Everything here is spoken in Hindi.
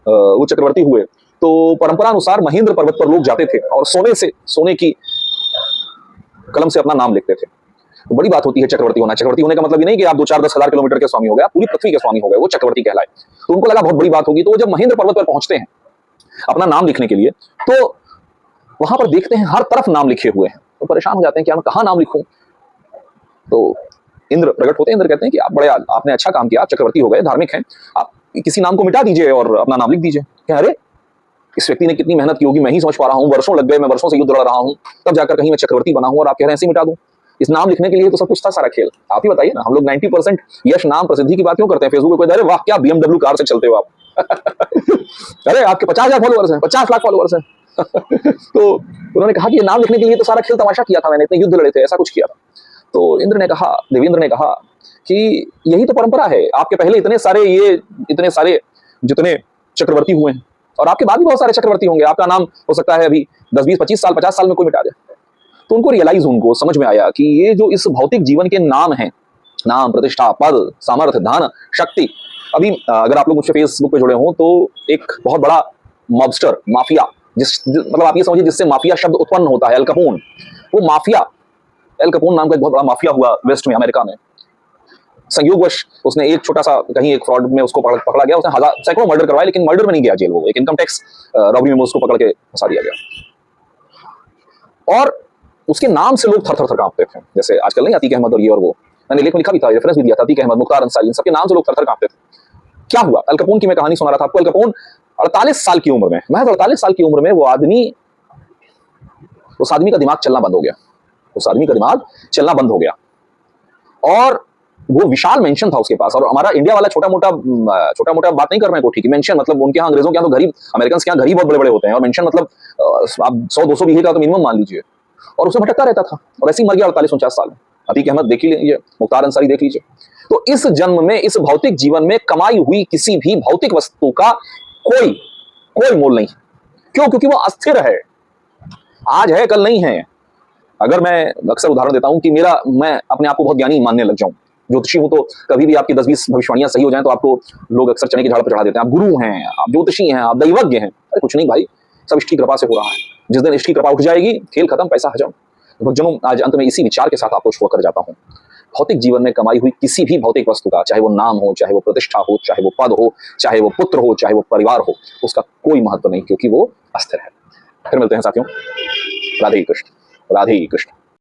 वो चक्रवर्ती हुए, तो परंपरा अनुसार महेंद्र पर्वत पर लोग जाते थे और सोने की कलम से अपना नाम लिखते थे। तो बड़ी बात होती है चक्रवर्ती होना। चक्रवर्ती होने का मतलब ये नहीं कि आप 2-4-10 हजार किलोमीटर के स्वामी हो गए, आप पूरी पृथ्वी के स्वामी हो गए, वो चक्रवर्ती कहलाए। तो उनको लगा बहुत बड़ी बात होगी। तो वो जब महेंद्र पर्वत पर पहुंचते हैं अपना नाम लिखने के लिए, तो वहां पर देखते हैं हर तरफ नाम लिखे हुए हैं, तो परेशान हो जाते हैं कि मैं कहां नाम लिखूं। तो इंद्र प्रकट होते हैं। इंद्र कहते हैं कि आप बड़े, आपने अच्छा काम किया, आप चक्रवर्ती हो गए, धार्मिक हैं, आप किसी नाम को मिटा दीजिए और अपना नाम लिख दीजिए। क्या अरे इस व्यक्ति ने कितनी मेहनत की होगी, मैं ही समझ पा रहा हूं, वर्षों लग गए, मैं वर्षों से युद्ध लड़ रहा हूं, तब जाकर कहीं मैं चक्रवर्ती बना हूं और आप कह रहे हैं ऐसे मिटा दूं। इस नाम लिखने के लिए तो सब कुछ था सारा खेल। आप ही बताइए ना, हम लोग 90% यश, नाम, प्रसिद्धि की बात क्यों करते हैं? फेसबुक पे अरे वाह क्या BMW कार से चलते हो आप अरे आपके 50,000 फॉलोअर्स हैं, 50 लाख फॉलोअर्स हैं तो उन्होंने कहा कि ये नाम लिखने के लिए तो सारा खेल तमाशा किया था मैंने, इतने युद्ध लड़े थे, ऐसा कुछ किया था। तो इंद्र ने कहा, देवेंद्र ने कहा कि यही तो परंपरा है, आपके पहले इतने सारे जितने चक्रवर्ती हुए हैं और आपके बाद भी बहुत सारे चक्रवर्ती होंगे, आपका नाम हो सकता है अभी 10, 20, 25 साल, 50 साल में कोई मिटा जाए। तो उनको समझ में आया कि ये जो इस भौतिक जीवन के नाम हैं, नाम, प्रतिष्ठा, पद, सामर्थ्य, धन, शक्ति। अभी अगर आप लोग मुझसे फेसबुक पे जुड़े हों तो एक बहुत बड़ा मॉबस्टर, माफिया, मतलब आप ये समझिए जिससे माफिया शब्द उत्पन्न होता है, एल कपून। वो माफिया, एल कपून नाम का एक बहुत बड़ा माफिया हुआ वेस्ट में, अमेरिका में। संयोगवश उसने एक छोटा सा कहीं एक फ्रॉड में उसको पकड़ा गया, उसने सैकड़ों मर्डर करवाए, लेकिन मर्डर में नहीं गया जेल, वो एक इनकम टैक्स रॉबरी में उसको पकड़ के फंसा दिया गया। और उसके नाम से लोग थर थर थर कांपते थे। जैसे आजकल नहीं अतीक अहमद और ये और वो, मैंने लेख में लिखा भी था, रेफरेंस भी दिया था, अतीक अहमद, मुख्तार अंसारी, इन सबके नाम से लोग थर थर कांपते थे। क्या हुआ? अल कपून की मैं कहानी सुना रहा था आपको। अल कपून 48 साल की उम्र में, महज 48 साल की उम्र में उस आदमी का दिमाग चलना बंद हो गया। उस आदमी का दिमाग चलना बंद हो गया और वो विशाल मेंशन था उसके पास। और हमारा इंडिया वाला छोटा मोटा बात नहीं कर रहे हैं कोठी की। मेंशन मतलब उनके यहाँ, अंग्रेजों के यहाँ तो गरीब, अमेरिकन के यहाँ गरीब बहुत बड़े बड़े होते हैं, और मेंशन मतलब आप 100-200 बीघे का तो मिनिमम मान लीजिए। और उसमें भटकता रहता था और ऐसे ही मर गया 48-49 साल में। अतीक अहमद देख लीजिए, मुख्तार अंसारी देख लीजिए। तो इस जन्म में, इस भौतिक जीवन में कमाई हुई किसी भी भौतिक वस्तु का कोई मोल नहीं। क्यों? क्योंकि वो अस्थिर है, आज है कल नहीं है। अगर मैं अक्सर उदाहरण देता हूं कि मैं अपने आप को बहुत ज्ञानी मानने लग जाऊं, ज्योतिषी हूं, तो कभी भी आपकी 10-20 भविष्यवाणियां सही हो जाएं तो आपको लोग अक्सर चने के झाड़ पर चढ़ा देते हैं, आप गुरु हैं, आप ज्योतिषी हैं, आप दैवज्ञ हैं। अरे कुछ नहीं भाई, सब ईश्वर की कृपा से हो रहा है। जिस दिन ईश्वर की कृपा उठ जाएगी, खेल खत्म, पैसा हजम। भक्तजनों, आज अंत में इसी विचार के साथ आपको छोड़ कर जाता हूं। भौतिक जीवन में कमाई हुई किसी भी भौतिक वस्तु का, चाहे वो नाम हो, चाहे वो प्रतिष्ठा हो, चाहे वो पद हो, चाहे वो पुत्र हो, चाहे वो परिवार हो, उसका कोई महत्व नहीं, क्योंकि वो अस्थिर है। फिर मिलते हैं साथियों। राधे कृष्ण, राधे कृष्ण।